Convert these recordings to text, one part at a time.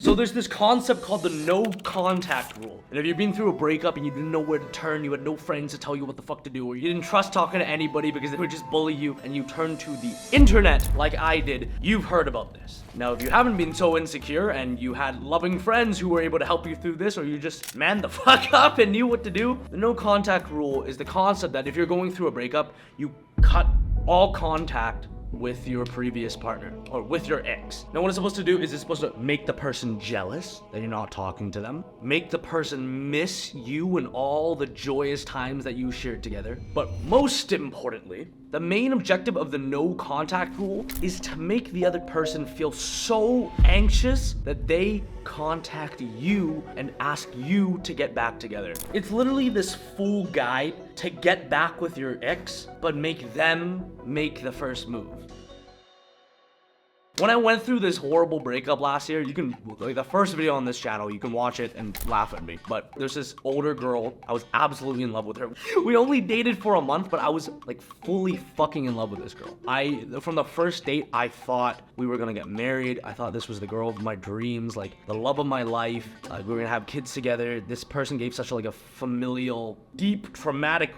So there's this concept called the no contact rule. And if you've been through a breakup and you didn't know where to turn, you had no friends to tell you what the fuck to do, or you didn't trust talking to anybody because they would just bully you, and you turned to the internet like I did, you've heard about this. Now, if you haven't been so insecure and you had loving friends who were able to help you through this, or you just manned the fuck up and knew what to do, the no contact rule is the concept that if you're going through a breakup, you cut all contact with your previous partner or with your ex. Now what it's supposed to do is it's supposed to make the person jealous that you're not talking to them, make the person miss you and all the joyous times that you shared together. But most importantly, the main objective of the no contact rule is to make the other person feel so anxious that they contact you and ask you to get back together. It's literally this full guide to get back with your ex, but make them make the first move. When I went through this horrible breakup last year, you can, like the first video on this channel, you can watch it and laugh at me. But there's this older girl, I was absolutely in love with her. We only dated for a month, but I was like fully fucking in love with this girl. From the first date, I thought we were gonna get married. I thought this was the girl of my dreams, like the love of my life. We were gonna have kids together. This person gave such like a familial, deep, traumatic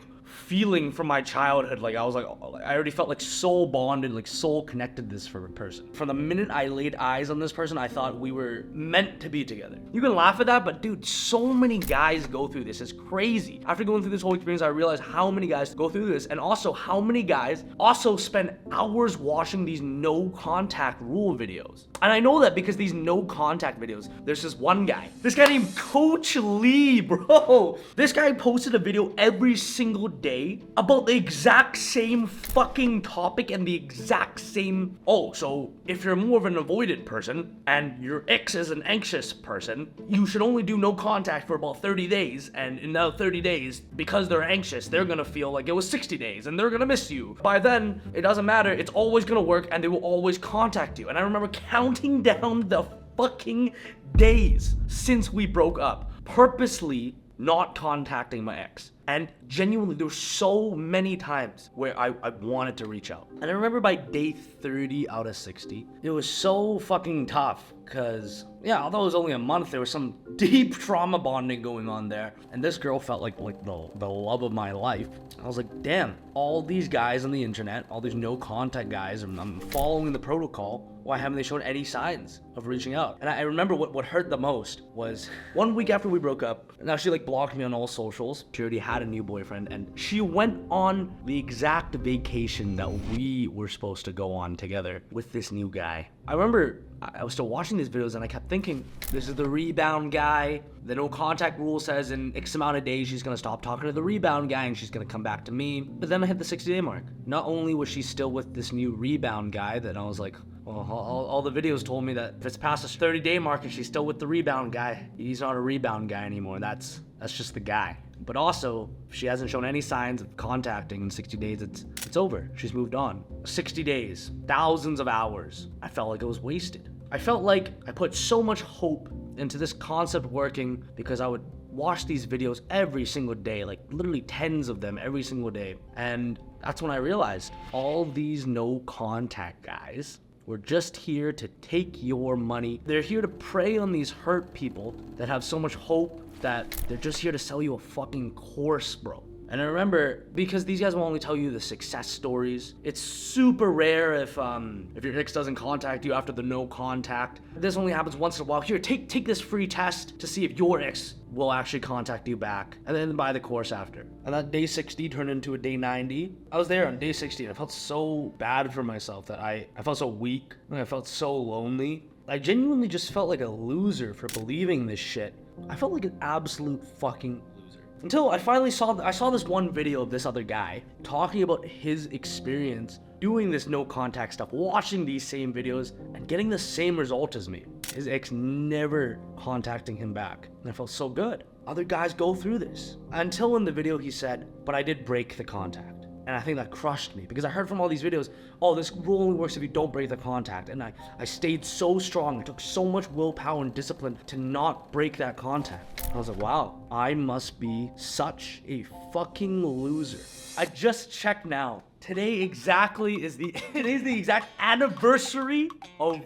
feeling from my childhood. Like I was like, I already felt like soul bonded, like soul connected to this for a person. From the minute I laid eyes on this person, I thought we were meant to be together. You can laugh at that, but dude, so many guys go through this. It's crazy. After going through this whole experience, I realized how many guys go through this, and also how many guys also spend hours watching these no contact rule videos. And I know that because these no contact videos, there's this one guy, this guy named Coach Lee, bro. This guy posted a video every single day about the exact same fucking topic and the exact same. Oh, so if you're more of an avoidant person and your ex is an anxious person, you should only do no contact for about 30 days. And in that 30 days, because they're anxious, they're gonna feel like it was 60 days and they're gonna miss you. By then, it doesn't matter. It's always gonna work and they will always contact you. And I remember counting down the fucking days since we broke up, purposely not contacting my ex. And genuinely, there were so many times where I wanted to reach out. And I remember by day 30 out of 60, it was so fucking tough because, yeah, although it was only a month, there was some deep trauma bonding going on there. And this girl felt like the love of my life. I was like, damn, all these guys on the internet, all these no contact guys, I'm following the protocol. Why haven't they shown any signs of reaching out? And I remember what hurt the most was 1 week after we broke up. Now she like blocked me on all socials. She already had a new boyfriend and she went on the exact vacation that we were supposed to go on together with this new guy. I remember I was still watching these videos and I kept thinking, this is the rebound guy. The no contact rule says in X amount of days she's gonna stop talking to the rebound guy and she's gonna come back to me. But then I hit the 60-day mark. Not only was she still with this new rebound guy that I was like, well, all the videos told me that if it's past this 30-day mark and she's still with the rebound guy, he's not a rebound guy anymore. That's just the guy. But also, if she hasn't shown any signs of contacting in 60 days, it's over. She's moved on. 60 days, thousands of hours. I felt like it was wasted. I felt like I put so much hope into this concept working because I would watch these videos every single day, like literally tens of them every single day. And that's when I realized all these no contact guys were just here to take your money. They're here to prey on these hurt people that have so much hope that they're just here to sell you a fucking course, bro. And I remember, because these guys will only tell you the success stories, it's super rare if your ex doesn't contact you after the no contact. This only happens once in a while. Here, take this free test to see if your ex will actually contact you back, and then buy the course after. And that day 60 turned into a day 90. I was there on day 60 and I felt so bad for myself that I felt so weak and I felt so lonely. I genuinely just felt like a loser for believing this shit. I felt like an absolute fucking loser. Until I finally saw this one video of this other guy talking about his experience doing this no contact stuff, watching these same videos and getting the same result as me. His ex never contacting him back. And I felt so good. Other guys go through this. Until in the video he said, but I did break the contact. And I think that crushed me because I heard from all these videos, oh, this rule only works if you don't break the contact. And I stayed so strong. It took so much willpower and discipline to not break that contact. I was like, wow, I must be such a fucking loser. I just checked now. Today exactly is the exact anniversary of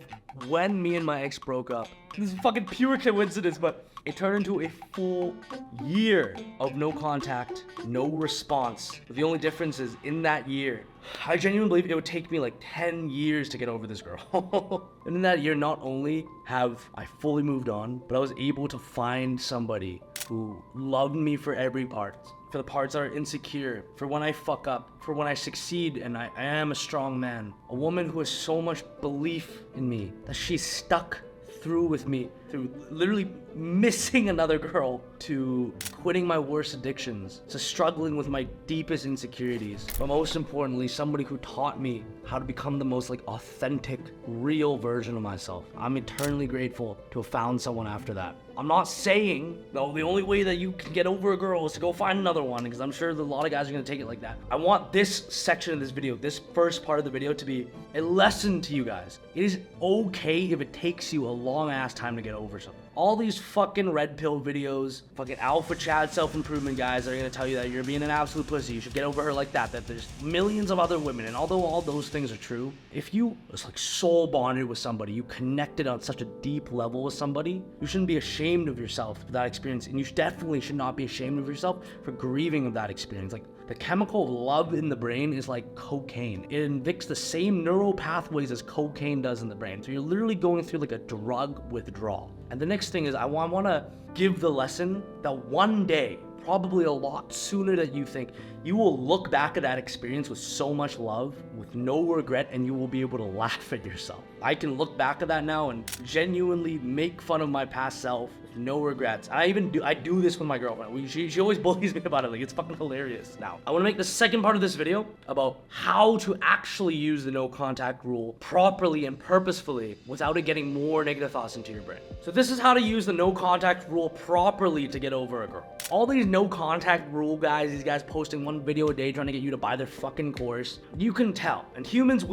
when me and my ex broke up. This is fucking pure coincidence, but it turned into a full year of no contact, no response. But the only difference is in that year, I genuinely believe it would take me like 10 years to get over this girl. And in that year, not only have I fully moved on, but I was able to find somebody who loved me for every part. For the parts that are insecure, for when I fuck up, for when I succeed and I am a strong man. A woman who has so much belief in me that she stuck through with me, through literally missing another girl, to quitting my worst addictions, to struggling with my deepest insecurities. But most importantly, somebody who taught me how to become the most like authentic, real version of myself. I'm eternally grateful to have found someone after that. I'm not saying, no, the only way that you can get over a girl is to go find another one, because I'm sure that a lot of guys are gonna take it like that. I want this section of this video, this first part of the video, to be a lesson to you guys. It is okay if it takes you a long ass time to get over something. All these fucking red pill videos, fucking alpha Chad self-improvement guys are gonna tell you that you're being an absolute pussy, you should get over her like that there's millions of other women, and although all those things are true, if you was like soul bonded with somebody, you connected on such a deep level with somebody, you shouldn't be ashamed of yourself for that experience, and you definitely should not be ashamed of yourself for grieving of that experience. Like, the chemical of love in the brain is like cocaine. It inhibits the same neural pathways as cocaine does in the brain. So you're literally going through like a drug withdrawal. And the next thing is I want to give the lesson that one day, probably a lot sooner than you think, you will look back at that experience with so much love, with no regret, and you will be able to laugh at yourself. I can look back at that now and genuinely make fun of my past self with no regrets. I do this with my girlfriend. She always bullies me about it. Like, it's fucking hilarious. Now, I want to make the second part of this video about how to actually use the no contact rule properly and purposefully without it getting more negative thoughts into your brain. So this is how to use the no contact rule properly to get over a girl. All these no contact rule guys, these guys posting one video a day trying to get you to buy their fucking course, you can tell. And humans,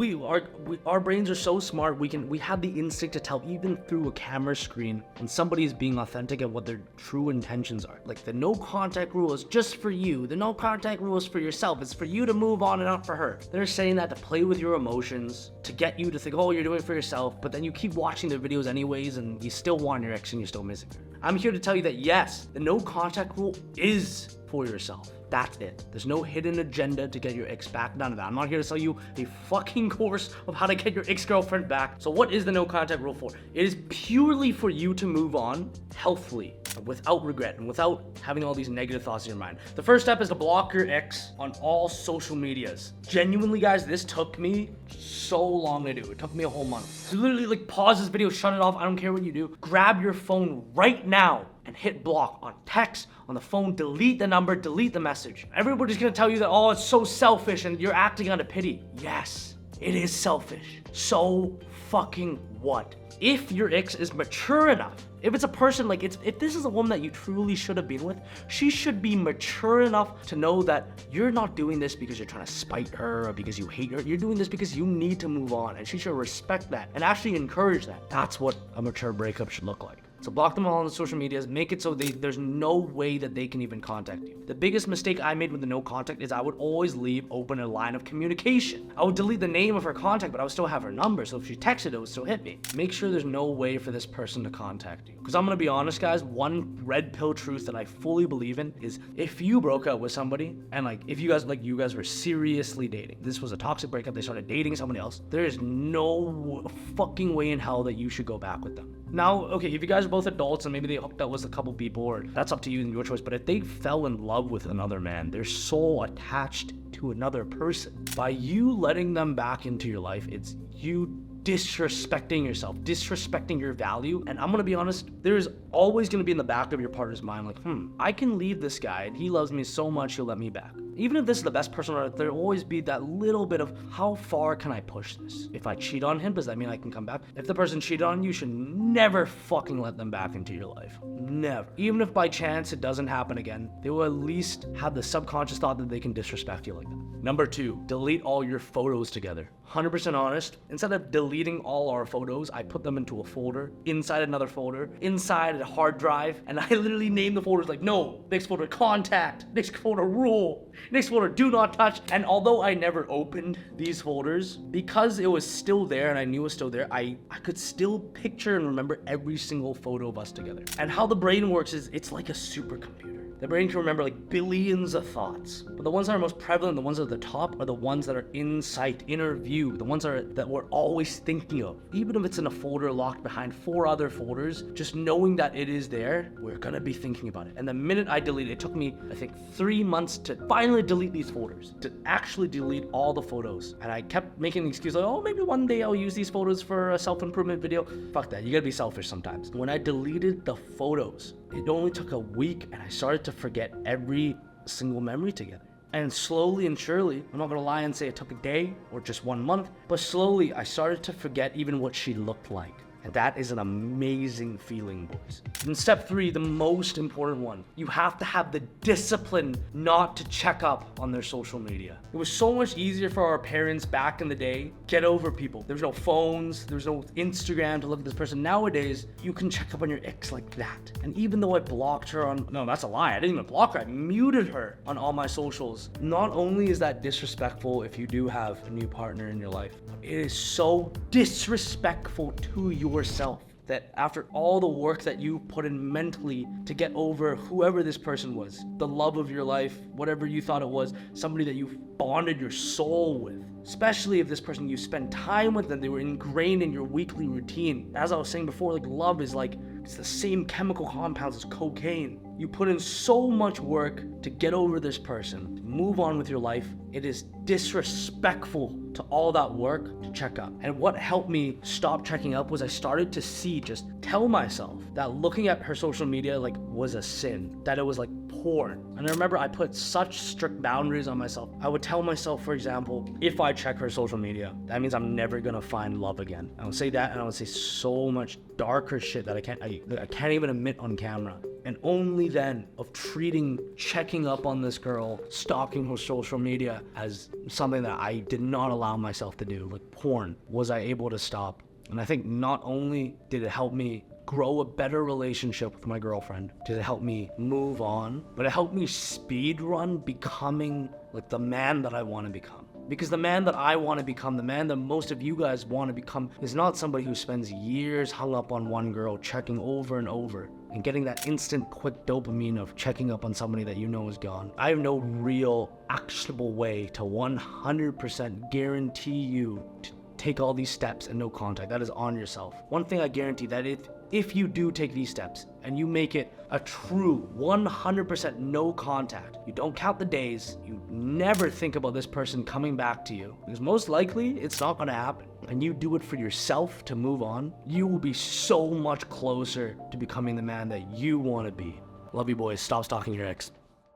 our brains are so smart, we have the instinct to tell even through a camera screen when somebody is being authentic and what their true intentions are. Like, the no contact rule is just for you. The no contact rule is for yourself. It's for you to move on and not for her. They're saying that to play with your emotions, to get you to think, oh, you're doing it for yourself, but then you keep watching their videos anyways and you still want your ex and you're still missing her. I'm here to tell you that yes, the no contact rule is for yourself. That's it. There's no hidden agenda to get your ex back. None of that. I'm not here to sell you a fucking course of how to get your ex-girlfriend back. So what is the no contact rule for? It is purely for you to move on healthily, without regret, and without having all these negative thoughts in your mind. The first step is to block your ex on all social medias. Genuinely, guys, this took me so long to do. It took me a whole month. So literally, like, pause this video, shut it off. I don't care what you do. Grab your phone right now and hit block on text, on the phone, delete the number, delete the message. Everybody's gonna tell you that, oh, it's so selfish and you're acting out of pity. Yes, it is selfish. So fucking what? If your ex is mature enough, if it's a person, like, if this is a woman that you truly should have been with, she should be mature enough to know that you're not doing this because you're trying to spite her or because you hate her. You're doing this because you need to move on, and she should respect that and actually encourage that. That's what a mature breakup should look like. So block them all on the social medias, make it so there's no way that they can even contact you. The biggest mistake I made with the no contact is I would always leave open a line of communication. I would delete the name of her contact, but I would still have her number, so if she texted, it would still hit me. Make sure there's no way for this person to contact you. Because I'm gonna be honest, guys, one red pill truth that I fully believe in is if you broke up with somebody, and like, if you guys were seriously dating, this was a toxic breakup, they started dating somebody else, there is no fucking way in hell that you should go back with them. Now, okay, if you guys are both adults and maybe they hooked up with a couple people, or that's up to you and your choice, but if they fell in love with another man, they're so attached to another person. By you letting them back into your life, it's you disrespecting yourself, disrespecting your value. And I'm gonna be honest, there's always gonna be in the back of your partner's mind like, I can leave this guy and he loves me so much he'll let me back. Even if this is the best person on earth, there'll always be that little bit of how far can I push this? If I cheat on him, does that mean I can come back? If the person cheated on you, you should never fucking let them back into your life. Never. Even if by chance it doesn't happen again, they will at least have the subconscious thought that they can disrespect you like that. Number 2, delete all your photos together. 100% honest, instead of deleting all our photos, I put them into a folder, inside another folder, inside a hard drive, and I literally named the folders like, no, next folder contact, next folder rule, next folder do not touch. And although I never opened these folders, because it was still there and I knew it was still there, I could still picture and remember every single photo of us together. And how the brain works is it's like a supercomputer. The brain can remember like billions of thoughts, but the ones that are most prevalent, the ones at the top, are the ones that are in sight, inner view, the ones that we're always thinking of. Even if it's in a folder locked behind 4 other folders, just knowing that it is there, we're gonna be thinking about it. And the minute I delete it took me, I think, 3 months to finally delete these folders, to actually delete all the photos. And I kept making the excuse like, oh, maybe one day I'll use these photos for a self-improvement video. Fuck that, you gotta be selfish sometimes. When I deleted the photos, it only took a week and I started to forget every single memory together. And slowly and surely, I'm not gonna lie and say it took a day or just 1 month, but slowly I started to forget even what she looked like. And that is an amazing feeling, boys. And step 3, the most important one, you have to have the discipline not to check up on their social media. It was so much easier for our parents back in the day. Get over people. There was no phones, there was no Instagram to look at this person. Nowadays, you can check up on your ex like that. And even though I blocked her on, no, that's a lie. I didn't even block her. I muted her on all my socials. Not only is that disrespectful if you do have a new partner in your life, it is so disrespectful to yourself that after all the work that you put in mentally to get over whoever this person was, the love of your life, whatever you thought it was, somebody that you bonded your soul with, especially if this person you spent time with and they were ingrained in your weekly routine. As I was saying before, like love is like, it's the same chemical compounds as cocaine. You put in so much work to get over this person, to move on with your life. It is disrespectful to all that work to check up. And what helped me stop checking up was I started to just tell myself that looking at her social media like was a sin, that it was like porn. And I remember I put such strict boundaries on myself. I would tell myself, for example, if I check her social media, that means I'm never gonna find love again. I would say that, and I would say so much darker shit that I can't even admit on camera. And only then of treating checking up on this girl, stalking her social media as something that I did not allow myself to do, like porn, was I able to stop. And I think not only did it help me grow a better relationship with my girlfriend, did it help me move on, but it helped me speed run becoming like the man that I want to become. Because the man that I want to become, the man that most of you guys want to become, is not somebody who spends years hung up on one girl, checking over and over, and getting that instant quick dopamine of checking up on somebody that you know is gone. I have no real actionable way to 100% guarantee you to take all these steps and no contact. That is on yourself. One thing I guarantee, that if you do take these steps and you make it a true 100% no contact, you don't count the days, you never think about this person coming back to you, because most likely it's not gonna happen, and you do it for yourself to move on, you will be so much closer to becoming the man that you wanna be. Love you, boys. Stop stalking your ex.